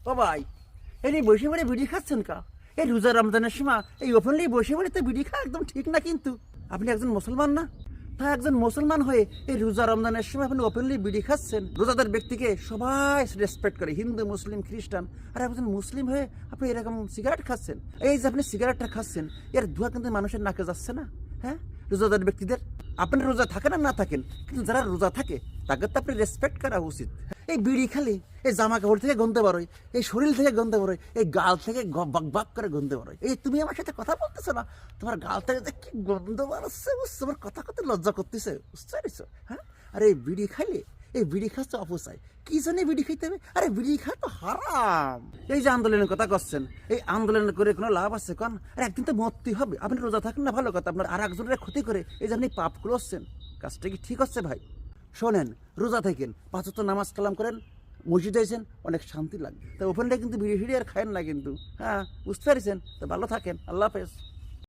ও ভাই, এই বসে পড়ে বিড়ি খাচ্ছেন কা? এই রোজা রমজানের সময় এই ওপেনলি বসে পড়ে তো বিড়ি খাওয়া একদম ঠিক না। কিন্তু আপনি একজন মুসলমান না? তা একজন মুসলমান হয়ে এই রোজা রমজানের সময় আপনি ওপেনলি বিড়ি খাচ্ছেন। রোজাদার ব্যক্তিকে সবাই রেসপেক্ট করে, হিন্দু মুসলিম খ্রিস্টান। আর একজন মুসলিম হয়ে আপনি এরকম সিগারেট খাচ্ছেন। এই যে আপনি সিগারেটটা খাচ্ছেন, এর ধোঁয়া কিন্তু মানুষের নাকে যাচ্ছে না? হ্যাঁ, রোজাদার ব্যক্তিদের, আপনার রোজা থাকেন আর না থাকেন, কিন্তু যারা রোজা থাকে তাকে তো আপনি রেসপেক্ট করা উচিত। এই বিড়ি খালি এই জামা কাপড় থেকে গন্ধ বেরোয়, এই শরীর থেকে গন্ধ বেরোয়, এই গাল থেকে বাক বাক করে গন্ধ বেরোয়। এই তুমি আমার সাথে কথা বলতেছো না, তোমার গাল থেকে যে কি গন্ধ বেরোচ্ছে বুঝছো? তোমার কথা কথা লজ্জা করতেছে, বুঝতে পারছো? হ্যাঁ, আর এই বিড়ি খাইলে, এই বিড়ি খাচ্ছে অপচয়। কি জানি বিড়ি খাইতে হবে? আরে বিড়ি খাওয়া তো হারাম। এই যে আন্দোলনের কথা করছেন, এই আন্দোলন করে কোনো লাভ আছে কন? আর একদিন তো মরতেই হবে। আপনি রোজা থাকেন না ভালো কথা, আপনার আর একজনের ক্ষতি করে এই যে আপনি পাপ করছেন, কাজটা কি ঠিক হচ্ছে ভাই? শোনেন, রোজা থাকেন, 5 ওয়াক্ত নামাজ কালাম করেন, মসজিদে আছেন, অনেক শান্তি লাগবে। তো ওখানটায় কিন্তু বিড়ি ফিড়ি আর খায়েন না কিন্তু। হ্যাঁ, বুঝতে পারছেন? তো ভালো থাকেন, আল্লাহ হাফেজ।